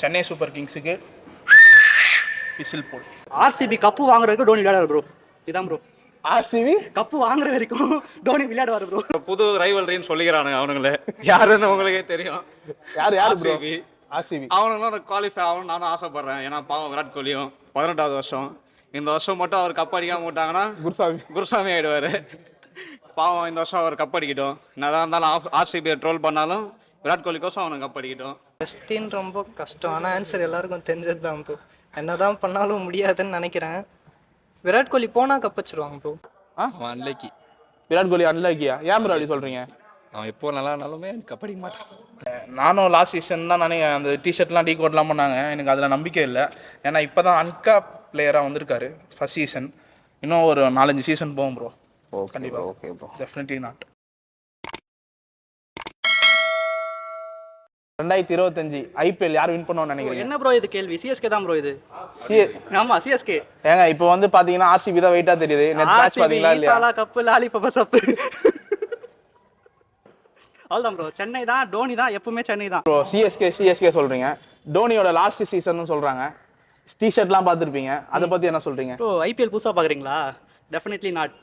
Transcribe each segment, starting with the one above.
Chennai super கிங்ஸுக்கு whistle போடு. RCB cup வாங்குற வரைக்கும் டோனி விளையாடுவார் ப்ரோ. இதான் ப்ரோ. ஆர்சிபி கப்பு வாங்குற வரைக்கும் டோனி விளையாடுவார் ப்ரோ. புது ரைவல்ரின்னு சொல்லிக்கிறானுங்க அவனுங்களே. யாருன்னு உங்களுக்கே தெரியும். யார் ப்ரோ? ஆர்சிபி அவனுங்களும் குவாலிஃபை ஆகணும்னு நானும் ஆசைப்படுறேன். ஏன்னா பாவம் விராட் கோலியும் 18வது வருஷம், இந்த வருஷம் மட்டும் அவர் கப் அடிக்காம விட்டாங்கன்னா குருசாமி ஆயிடுவார். பாவம் இந்த வருஷம் அவர் கப் அடிக்கட்டும். என்னதான் இருந்தாலும் ஆர்சிபியை ட்ரோல் பண்ணாலும் விராட் கோலிக்கோசம் அவனுக்கு கப் அடிக்கட்டும். கொஸ்டின் ரொம்ப கஷ்டம், ஆனால் ஆன்சர் எல்லாருக்கும் தெரிஞ்சது தான் ப்ரோ. என்னதான் பண்ணாலும் முடியாதுன்னு நினைக்கிறேன். விராட் கோலி போனால் கப் வச்சிருவாங்க ப்ரோ. அன்லைக்கி. விராட் கோலி அன்லைக்கியா? ஏன் ப்ரோ அப்படி சொல்கிறீங்க? அவன் எப்போ நல்லா இருந்தாலுமே கப் அடிக்க மாட்டான். நானும் லாஸ்ட் சீசன் தான் அந்த டிஷர்ட்லாம் டீ கோட்லாம் பண்ணாங்க. எனக்கு அதில் நம்பிக்கை இல்லை. ஏன்னா இப்போ தான் அன்கா பிளேயராக வந்திருக்காரு ஃபர்ஸ்ட் சீசன். இன்னும் ஒரு 4-5 சீசன் போகும் ப்ரோ. கண்டிப்பாக. Okay bro, definitely not. 2025 IPL யார் வின் பண்ணுவான்னு நினைக்கிறீங்க? என்ன ப்ரோ இது கேள்வி? சிஎஸ்கே தான் ப்ரோ இது. ஆமா சிஎஸ்கே. ஏங்க இப்போ வந்து பாத்தீங்கன்னா ஆர்சிபி தான் வெயிட்டா தெரியுது. நெட் மேட்ச் பாத்தீங்களா இல்லையா? சாலா கப் லாலிபாப் சப். அவ்வளவுதான் ப்ரோ. சென்னை தான், டோனி தான், எப்பவுமே சென்னை தான் ப்ரோ. சிஎஸ்கே சொல்றீங்க. டோனியோட லாஸ்ட் சீசன் சொல்றாங்க. டி-ஷர்ட்லாம் பார்த்துருப்பீங்க, அதை பத்தி என்ன சொல்றீங்க? ப்ரோ ஐபிஎல் புதுசா பாக்குறீங்களா? Definitely not.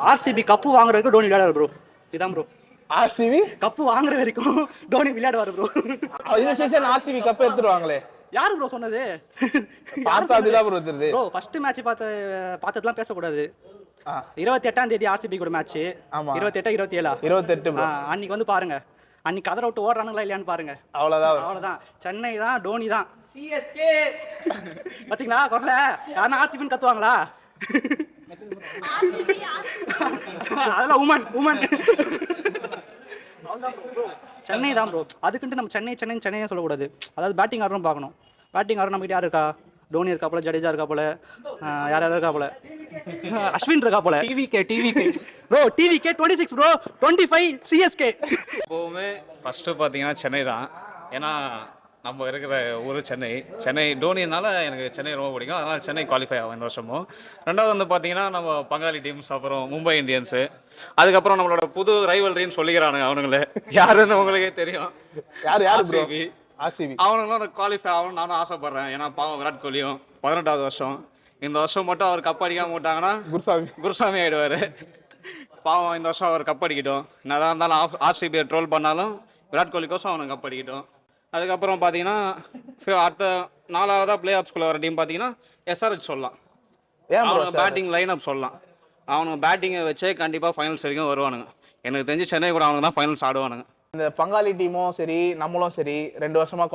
ஆர்சிபி கப்பு வாங்குற வரைக்கும் டோனி விளையாடுவார் ப்ரோ. இதான் ப்ரோ. ஆர்சிபி கப்பு வாங்குற வரைக்கும் டோனி விளையாடுவார் ப்ரோ. இந்த சீசன் ஆர்சிபி கப் எடுத்துருவாங்களே. யாரு ப்ரோ சொன்னது? பார்த்தா அப்படிதான் ப்ரோ தெரியுது ப்ரோ. ஃபர்ஸ்ட் மேட்ச் பார்த்ததெல்லாம் பேசக்கூடாது. 28ஆம் தேதி ஆர்சிபி கூட மேட்ச். 28 27 ப்ரோ. அன்னைக்கு வந்து பாருங்க. அன்னைக்கு கதற விட்டு ஓடுறானுங்களா இல்லையான்னு பாருங்க. அவ்வளவுதான். சென்னை தான், டோனி தான். சிஎஸ்கே பாத்தீங்களா குரல? யாரா ஆர்சிபின்னு கத்துவாங்களா? அதெல்லாம் உமன் சென்னை தான் ப்ரோ. அதுக்குன்ட்டு நம்ம சென்னையே சொல்லக்கூடாது. அதாவது பேட்டிங் ஆடுறோம் பார்க்கணும். பேட்டிங் ஆடுறோம் நம்ம கிட்ட யார் இருக்கா? டோனி இருக்கா போல, ஜடேஜா இருக்கா போல, யார் இருக்கா போல, அஸ்வின் இருக்கா போல. TVK bro. TVK 26 bro. 25 CSK. எப்போவுமே ஃபஸ்ட்டு பார்த்தீங்கன்னா சென்னை தான். ஏன்னா நம்ம இருக்கிற ஊர் சென்னை டோனினால எனக்கு சென்னை ரொம்ப பிடிக்கும். அதனால் சென்னை குவாலிஃபை ஆகும் இந்த வருஷமும். ரெண்டாவது வந்து பார்த்தீங்கன்னா நம்ம பங்காளி டீம்ஸ், அப்புறம் மும்பை இந்தியன்ஸு, அதுக்கப்புறம் நம்மளோட புது ரைவல்ரின்னு சொல்லிக்கிறானுங்க அவனுங்களே. யாருன்னு உங்களுக்கே தெரியும். யார் ஆர்சிபி. அவனுங்களும் குவாலிஃபை ஆகணும்னு நானும் ஆசைப்பட்றேன். ஏன்னா பாவம் விராட் கோலியும் 18வது வருஷம், இந்த வருஷம் மட்டும் அவர் கப் அடிக்காம விட்டாங்கன்னா குருசாமி ஆயிடுவார். பாவம் இந்த வருஷம் அவர் கப் அடிக்கட்டும். என்னதான் இருந்தாலும் ஆர்சிபியை ட்ரோல் பண்ணாலும் விராட் கோலிக்கோசம் அவனுக்கு கப் அடிக்கட்டும். அதுக்கப்புறம் பார்த்தீங்கன்னா அடுத்த 4ஆவதாக பிளே ஆஃப்ஸ்குள்ளே வர டீம் பார்த்தீங்கன்னா எஸ்ஆர்ஹெச் சொல்லலாம். அவனுக்கு பேட்டிங் லைன் அப் சொல்லலாம். அவனுக்கு பேட்டிங்கை வச்சே கண்டிப்பாக ஃபைனல்ஸ் வரைக்கும் வருவானுங்க. எனக்கு தெரிஞ்சு சென்னை கூட அவனுக்கு தான் ஃபைனல்ஸ் ஆடுவானுங்க. இந்த பங்காளி டீமும் சரி, நம்மளும் சரி, 2 வருஷமா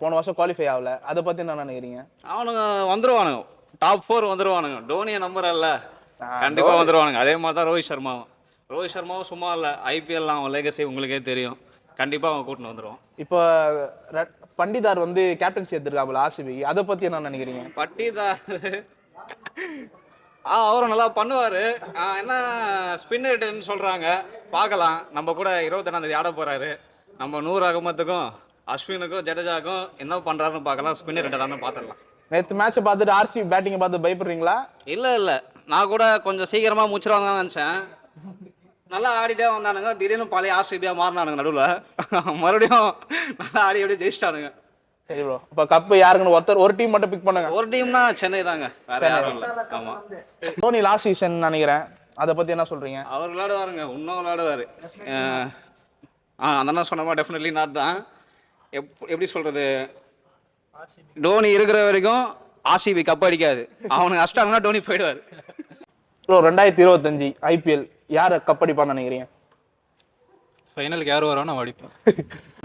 போன வருஷம் குவாலிஃபை ஆகல. அதை பற்றி என்ன நினைக்கிறீங்க? அவனுங்க வந்துருவானுங்க, டாப் 4 வந்துருவானுங்க. டோனியை நம்பர் அல்ல, கண்டிப்பாக வந்துருவானுங்க. அதே மாதிரி தான் ரோஹித் சர்மாவும் சும்மா இல்லை. ஐபிஎல் அவன் லெகசி உங்களுக்கே தெரியும். கண்டிப்பாக அவன் கூட்டின்னு வந்துடுவான். இப்போ பண்டிதார் வந்து கேப்டன்சி எடுத்துருக்காப்புல ஆர்சிபி, அதை பற்றி என்ன நினைக்கிறீங்க? பண்டிதார் அவரும் நல்லா பண்ணுவார். என்ன ஸ்பின்னர்ன்னு சொல்கிறாங்க, பார்க்கலாம். நம்ம கூட 21ஆம் தேதி ஆட போகிறாரு. நம்ம நூர் அகமத்துக்கும் அஸ்வினுக்கும் ஜடேஜாவுக்கும் என்ன பண்ணுறாருன்னு பார்க்கலாம். ஸ்பின்னர் ரெண்டாலும் பார்த்துடலாம். நேற்று மேட்சை பார்த்துட்டு ஆர்சிபி பேட்டிங்கை பார்த்து பயப்படுறீங்களா? இல்லை, நான் கூட கொஞ்சம் சீக்கிரமாக முடிச்சிருவாங்கன்னு நினச்சேன். நல்லா ஆடிட்டே வந்தானுங்க. திடீர்னு பழைய ஆர்சிபியாக மாறினானுங்க. நடுவில் மறுபடியும் நல்லா ஆடி அப்படியே ஜெயிச்சிட்டானுங்க. சரி ப்ரோ. இப்போ கப்பு யாருக்குன்னு ஒரு டீம் மட்டும் பிக் பண்ணுங்க. ஒரு டீம்னா சென்னை தாங்க, வேற யாரும் இல்லை. ஆமாம். டோனி லாஸ்ட் சீசன் நினைக்கிறேன், அதை பற்றி என்ன சொல்கிறீங்க? அவர் விளையாடுவாருங்க, இன்னும் விளையாடுவார். அந்த சொன்ன மாதிரி டெஃபினெட்லி நாட் தான். எப்படி சொல்கிறது, டோனி இருக்கிற வரைக்கும் ஆர்சிபி கப் அடிக்காது. அவனுக்கு அஷ்டாங்கன்னா டோனி போயிடுவார். ப்ரோ 2025 ஐபிஎல் யாரை கப் அடிப்பான்னு நினைக்கிறீங்க? ஃபைனலுக்கு யார் வரானோ நான் அடிப்பேன்.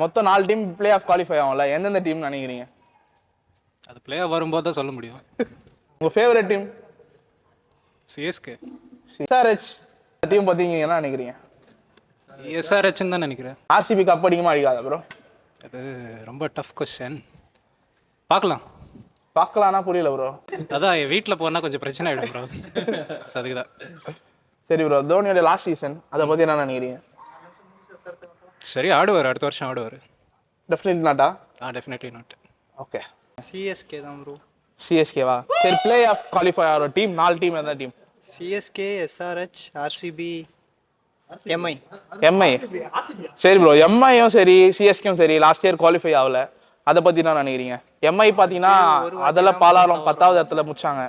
மொத்தம் 4 டீம் பிளே ஆஃப் குவாலிஃபை ஆகும்ல, எந்தெந்த டீம் நினைக்கிறீங்க? அது பிளே ஆஃப் வரும்போது தான் சொல்ல முடியும். உங்கள் favourite team? CSK. SRH team பற்றி நீங்கள் என்ன நினைக்கிறீங்க? எஸ்ஆர்ஹெச்னு தான் நினைக்கிறேன். ஆர்சிபி கப் அடிக்குமா அடிக்காதா ப்ரோ? அது ரொம்ப டஃப் கொஸ்டின். பார்க்கலாம்னா புரியல ப்ரோ. அதான் வீட்டில் போனால் கொஞ்சம் பிரச்சனை ஆகிடும் ப்ரோ. அதுக்கு தான். சரி ப்ரோ, தோனியோட லாஸ்ட் சீசன் அதை பற்றி என்ன நினைக்கிறீங்க? சரி, ஆடுவார். அடுத்த வருஷம் ஆடுவார். டெஃபினெட்லி நாட்டா? Definitely not. ஓகே. சிஎஸ்கே தான் ப்ரோ. சிஎஸ்கேவா? சரி, பிளே ஆஃப் குவாலிஃபை ஆகிற டீம் 4 டீம் எந்த team? CSK, SRH, RCB, MI. சரி ப்ரோ, எம்ஐயும் சரி சிஎஸ்கேயும் சரி லாஸ்ட் இயர் குவாலிஃபை ஆகல. அதை பற்றி என்ன நினைக்கிறீங்க? எம்ஐ பார்த்தீங்கன்னா அதெல்லாம் பாலாரம் 10வது இடத்துல முடிச்சாங்க.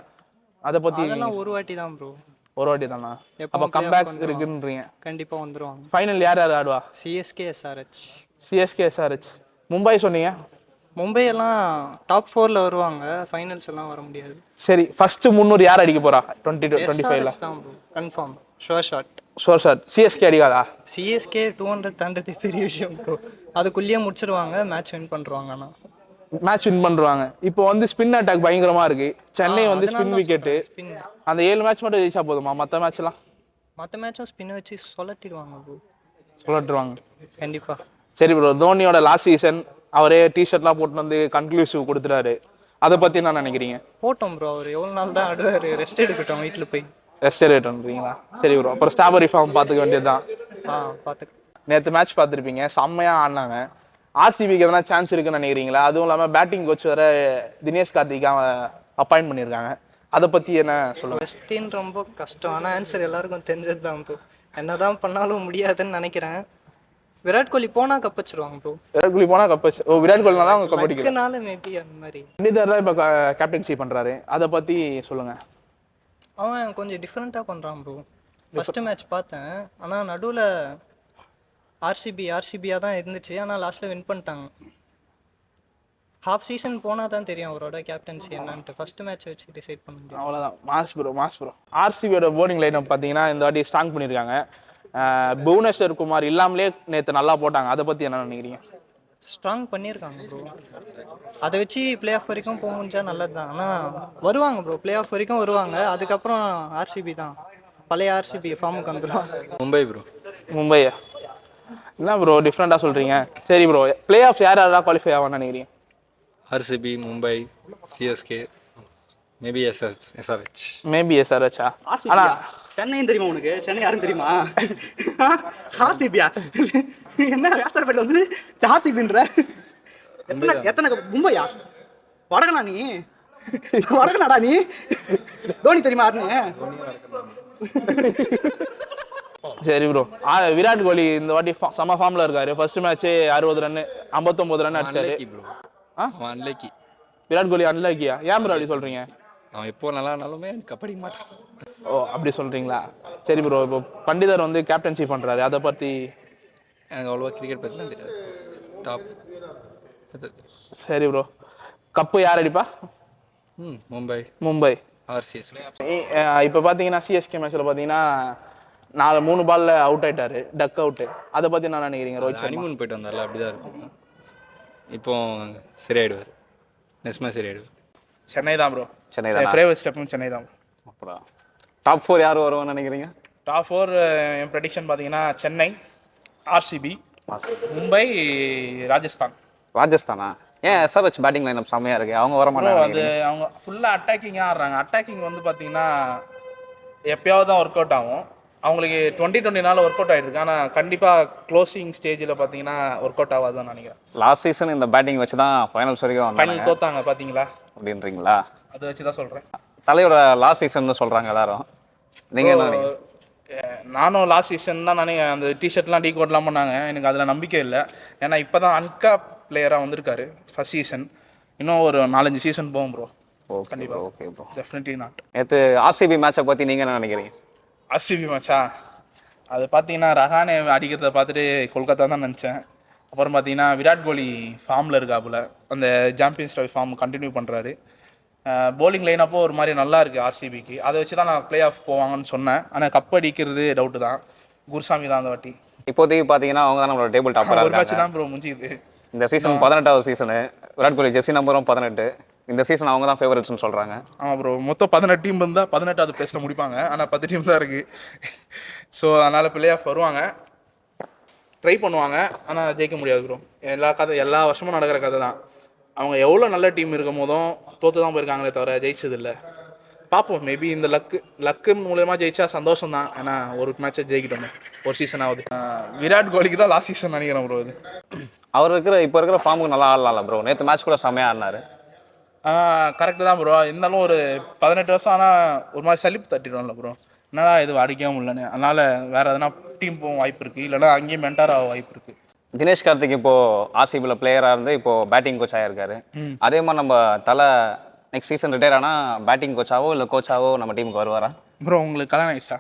அதை பற்றி அதெல்லாம் ஒரு வாட்டி தான் ப்ரோ. ஒரு வாட்டி தானா? எப்பவும் அப்போ playoff கம்பேக் வந்துருவாங்க. இருக்குன்றீங்க. கண்டிப்பாக வந்துருவாங்க. ஃபைனல் யார் யார் ஆடுவா? CSK SRH. CSK SRH. Mumbai சொன்னீங்க. மும்பை எல்லாம் டாப் 4ல் வருவாங்க, ஃபைனல்ஸ் எல்லாம் வர முடியாது. சரி, ஃபர்ஸ்ட் 300 யார் அடிக்க போறா 2025ல? எஸ்ஆர்ஹெச் தான் bro, confirm sure shot. Sure shot. CSK அடிக்காதா? சிஎஸ்கே 200 தாண்டது பெரிய விஷயம் ப்ரோ. அதுக்குள்ளேயே முடிச்சிருவாங்க, மேட்ச் வின் பண்ணுறாங்க. ஆனால் மேட்ச் வின் பண்ணுவாங்க. இப்போ வந்து ஸ்பின் அட்டாக் பயங்கரமா இருக்கு. சென்னை வந்து ஸ்பின் விக்கெட்டு. ஸ்பின் அந்த 7 மேட்ச் மட்டும் ஜெயிச்சா போதுமா? மற்ற மேட்ச்லாம் மற்ற மேட்சும் ஸ்பின் வச்சு சொல்லட்டிடுவாங்க ப்ரோ. சொல்லட்டுருவாங்க. கண்டிப்பாக. சரி ப்ரோ, தோனியோட லாஸ்ட் சீசன் அவரே டிஷர்ட்லாம் போட்டு வந்து கன்க்ளூசிவ் கொடுத்துட்டாரு. அதை பற்றி என்ன நினைக்கிறீங்க? போட்டோம் ப்ரோ, அவர் எவ்வளோ நாள் தான் ஆடுவார், ரெஸ்ட் எடுக்கட்டும் வீட்டில் போய். ரெஸ்ட் எடுத்துன்றீங்களா? சரி ப்ரோ, அப்புறம் ஸ்டாபரி ஃபார்ம் பார்த்துக்க வேண்டியது தான். பார்த்துக்க. நேற்று மேட்ச் பார்த்துருப்பீங்க, செம்மையாக ஆடினாங்க. ஆர்சிபிக்கு எதனா சான்ஸ் இருக்குன்னு நினைக்கிறீங்களா? அதுவும் இல்லாமல் பேட்டிங் கோச் வேற தினேஷ் கார்த்திக் அப்பாயின்ட் பண்ணியிருக்காங்க. அதை பற்றி என்ன சொல்லுங்கள்? வெஸ்டின் ரொம்ப கஷ்டம், ஆனால் ஆன்சர் எல்லாருக்கும் தெரிஞ்சது தான் ப்ரோ. என்ன தான் பண்ணாலும் முடியாதுன்னு நினைக்கிறேன். விராட் கோலி போனால் கப்பச்சிருவாங்க ப்ரோ. விராட் கோலி போனால் கப்பச்சு. விராட் கோலினா தான் அவங்க கப்படிக்கல. அதுக்குனால மேபி அந்த மாதிரி. பண்டிதர் தான் இப்போ கேப்டன்சி பண்ணுறாரு. அதை பற்றி சொல்லுங்கள். அவன் கொஞ்சம் டிஃப்ரெண்ட்டாக பண்ணுறான் ப்ரோ. ஃபஸ்ட்டு மேட்ச் பார்த்தேன், ஆனால் நடுவில் ஆர்சிபியாக தான் இருந்துச்சு, ஆனால் லாஸ்ட்டில் வின் பண்ணிட்டாங்க. ஹாஃப் சீசன் போனால் தான் தெரியும் அவரோட கேப்டன்சி என்னன்ட்டு. ஃபஸ்ட்டு மேட்ச் வச்சு டிசைட் பண்ண முடியும். அவ்வளோதான். Mass bro. ஆர்சிபியோட போர்டிங் லைன் பார்த்தீங்கன்னா இந்த வாட்டி ஸ்ட்ராங் பண்ணியிருக்காங்க. புவனேஸ்வர் குமார் இல்லாமலே நேற்று நல்லா போட்டாங்க. அதை பற்றி என்ன நினைக்கிறீங்க? ஸ்ட்ராங் பண்ணியிருக்காங்க ப்ரோ. அதை வச்சு பிளே ஆஃப் வரைக்கும் போக முடிஞ்சா நல்லது தான். ஆனால் வருவாங்க ப்ரோ, பிளே ஆஃப் வரைக்கும் வருவாங்க. அதுக்கப்புறம் ஆர்சிபி தான், பழைய ஆர்சிபி ஃபார்முக்கு வந்துடும். மும்பை ப்ரோ. மும்பையா? என்ன ப்ரோ டிஃப்ரெண்ட்டாக சொல்கிறீங்க? சரி ப்ரோ, பிளே ஆஃப் யாரெல்லாம் குவாலிஃபை ஆகும்னு நினைக்கிறீங்க? RCB, Mumbai, CSK, maybe SRH. Maybe எஸ்ஆர்ஹெச்சா? ஆனால் சென்னையும் தெரியுமா உனக்கு? சென்னை யாரும் தெரியுமா? ஆர்சிபியா? என்ன வியாசாரப்பேட்டில் வந்து ஆர்சிபின்ற எத்தனை மும்பையா? வடகனா நீ? வடகனாடா நீ? தோனி தெரியுமா யாருன்னு? சரி ப்ரோ, விராட் கோலி இந்த வாட்டி செம ஃபார்மில் இருக்காரு. ஃபர்ஸ்ட் மேட்ச்சே 60 ரன் 59 ரன் அடிச்சாரு. அவன் அன்லக்கி. விராட் கோலி அன்லக்கியா? ஏன் ப்ரோ அப்படி சொல்கிறீங்க? அவன் எப்போ நல்லா இருந்தாலுமே கப்படிக்க மாட்டான். ஓ, அப்படி சொல்கிறீங்களா? சரி ப்ரோ, இப்போ பண்டிதர் வந்து கேப்டன்சி பண்ணுறாரு. அதை பற்றி எனக்கு அவ்வளோவா கிரிக்கெட் பற்றிலாம் தெரியாது. டாப். சரி ப்ரோ, கப்பு யார் அடிப்பா? மும்பை. ஆர்சிஎஸ்கே. இப்போ பார்த்தீங்கன்னா சிஎஸ்கே மேட்ச்சில் பார்த்தீங்கன்னா 3 பால்ல அவுட் ஆயிட்டாரு, டக் அவுட்டு. அதை பற்றி என்ன நினைக்கிறீங்க? ரோஹித் சர்மா ஹனிமூன் போயிட்டு வந்தார்ல, அப்படி தான் இருக்கும். இப்போ சரியாயிடுவார். நெக்ஸ்ட் மேட்ச் சரியாயிடுவார். சென்னை தான் ப்ரோ. சென்னை தான். ஃபேவரட் ஸ்டெப்பும் சென்னை தான். அப்புறம் டாப் 4 யார் வருவான்னு நினைக்கிறீங்க? டாப் 4 என் ப்ரெடிக்ஷன் பார்த்தீங்கன்னா சென்னை, ஆர்சிபி, மும்பை, ராஜஸ்தானா? ஏன் எஸ்ஆர்ஹெச் பேட்டிங் லைனப் செம்மையாக இருக்கு, அவங்க வர அது மாட்டாங்க? அவங்க ஃபுல்லாக அட்டாக்கிங்காக ஆடுறாங்க. அட்டாக்கிங் வந்து பார்த்தீங்கன்னா எப்பயாவது தான் ஒர்க் அவுட் ஆகும். அவங்களுக்கு 2020 ஒர்க் அவுட் ஆகிருக்கு. ஆனால் கண்டிப்பாக க்ளோசிங் ஸ்டேஜில் பார்த்தீங்கன்னா ஒர்க் அவுட் ஆகாதுன்னு நினைக்கிறேன். லாஸ்ட் சீசன் இந்த பேட்டிங் வச்சு தான் ஃபைனல்ஸ் வரைக்கும் வந்தாங்க. ஃபைனல் தோத்தாங்க பார்த்தீங்களா? அப்படின்றீங்களா? அதை வச்சு தான் சொல்கிறேன். தலையோட லாஸ்ட் சீசன் சொல்கிறாங்க எல்லாரும். நீங்கள் என்ன நினைக்கிறீங்க? நானும் லாஸ்ட் சீசன் தான் அந்த டிஷர்ட்லாம் டீகோட்லாம் பண்ணாங்க. எனக்கு அதில் நம்பிக்கை இல்லை. ஏன்னா இப்போ தான் அன்கா பிளேயராக வந்திருக்காரு ஃபர்ஸ்ட் சீசன். இன்னும் ஒரு 4-5 சீசன் போகும் ப்ரோ. ஓகே கண்டிப்பாக. Okay bro. Definitely not. நேற்று ஆர்சிபி மேட்சை பற்றி நீங்கள் என்ன நினைக்கிறீங்க? ஆர்சிபி மேட்சா? அது பார்த்தீங்கன்னா ரஹானே அடிக்கிறத பார்த்துட்டு கொல்கத்தா தான் நினச்சேன். அப்புறம் பார்த்தீங்கன்னா விராட் கோலி ஃபார்மில் இருக்காப்புல, அந்த சாம்பியன்ஸ் ட்ராஃபி ஃபார்ம் கண்டினியூ பண்ணுறாரு. போலிங் லைனப்போ ஒரு மாதிரி நல்லா இருக்குது ஆர்சிபிக்கு. அதை வச்சு தான் நான் பிளே ஆஃப் போவாங்கன்னு சொன்னேன். ஆனால் கப் அடிக்கிறது டவுட்டு தான். குருசாமி தான் அந்த வாட்டி. இப்போதைக்கு பார்த்தீங்கன்னா அவங்க தான் நம்மளோட டேபிள் டாப்பராக ஒரு மேட்ச் இருக்காங்க. தான் ப்ரோ முடிஞ்சுது. இந்த season 18வது season. Virat Kohli Jersey நம்பரும் 18. இந்த சீசன் அவங்க தான் ஃபேவரட்ஸ்னு சொல்கிறாங்க. ஆமாம் ப்ரோ, மொத்தம் 18 டீம் இருந்தால் 18வது பிளேஸில் முடிப்பாங்க. ஆனால் 10 டீம் தான் இருக்குது. ஸோ அதனால் பிளே ஆஃப் வருவாங்க, ட்ரை பண்ணுவாங்க. ஆனால் ஜெயிக்க முடியாது ப்ரோ. எல்லா வருஷமும் நடக்கிற கதை தான். அவங்க எவ்வளோ நல்ல டீம் இருக்கும் போதும் தோற்று தான் போயிருக்காங்களே தவிர ஜெயிச்சதில்லை. பார்ப்போம், மேபி இந்த லக்கு மூலயமா ஜெயிச்சா சந்தோஷம் தான். ஏன்னா ஒரு மேட்சை ஜெயிக்கிட்டோமே, ஒரு சீசன் ஆகுது. விராட் கோலிக்கு தான் லாஸ்ட் சீசன் நினைக்கிறேன் ப்ரோ. இது அவர் இப்போ இருக்கிற ஃபார்முக்கு நல்லா ஆடலாம்ல ப்ரோ. நேற்று மேட்ச் கூட செம்மையாக ஆடினார். கரெக்டு தான் ப்ரோ. இருந்தாலும் ஒரு 18 வருஷம் ஆனால் ஒரு மாதிரி சலிப்பு தட்டிடும்ல ப்ரோ. என்னடா இது அடிக்கவும் இல்லைன்னு. அதனால் வேறு எதனா டீம் போக வாய்ப்பு இருக்குது, இல்லைனா அங்கேயும் மென்டார் ஆக வாய்ப்பு இருக்குது. தினேஷ் கார்த்திக் இப்போ ஆர்சிபியில் பிளேயராக இருந்து இப்போ பேட்டிங் கோச் ஆகிருக்காரு. அதே மாதிரி நம்ம தலை நெக்ஸ்ட் சீசன் ரிட்டையர் ஆனால் பேட்டிங் கோச்சாவோ இல்லை கோச்சாவோ நம்ம டீமுக்கு வருவாரா? ப்ரோ உங்களுக்கு கல்யாணம் ஆயிடுச்சா?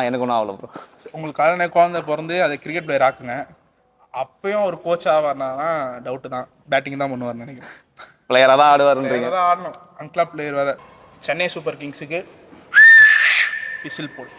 எனக்கு ஒன்றும் ஆகல ப்ரோ. உங்களுக்கு கல்யாணம் குழந்தை பிறந்து அதை கிரிக்கெட் பிளேயர் ஆக்குங்க. அப்பயும் ஒரு கோச் ஆவார்னா டவுட்டு தான். பேட்டிங் தான் பண்ணுவார்னு நினைக்கிறேன். பிளேயராக தான் ஆடுவாருன்றீங்க. தான் ஆடணும். அன்கிளப் பிளேயர் வேறு. சென்னை சூப்பர் கிங்ஸுக்கு விசில் போல்.